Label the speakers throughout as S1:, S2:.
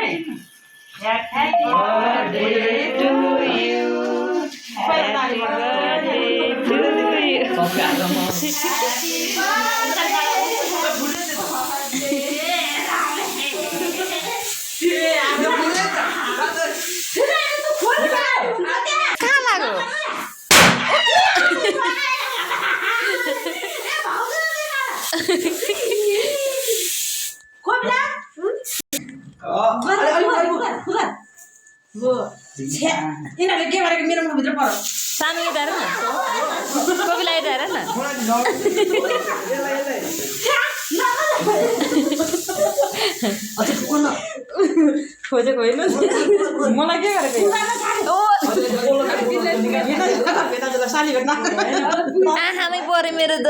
S1: Happy birthday to you. Happy birthday to you.
S2: कहाँ लाग्यो
S3: यिनीहरूले के गरेको मेरो मुखभित्र पर्यो
S2: सानो यता हेर न कोपिला यता हेर न खोजेको होइन
S3: मलाई के गरेको साली भेट्न
S2: आँखामै पऱ्यो मेरो त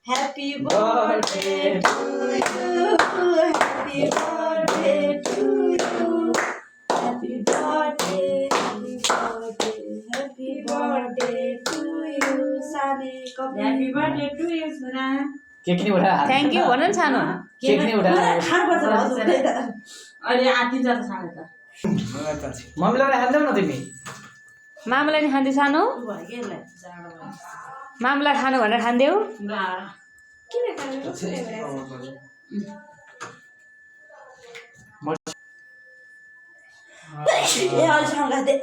S3: Happy birthday to you. Happy birthday to you. Happy birthday, happy birthday, happy birthday to you. Sani, happy birthday to you, Suna.
S4: Cake नि उठा
S2: थ्याङ्क यू भन न सानो
S4: केक नि उठा
S3: अहिले आती जान्छ सानो त
S4: मम्मीलाई खान्छौ न तिमी
S2: मामुलाई नि खान्थ्यो सानो मामुलाई खानु भनेर खान्थ्यौ
S3: ए अलसँग दे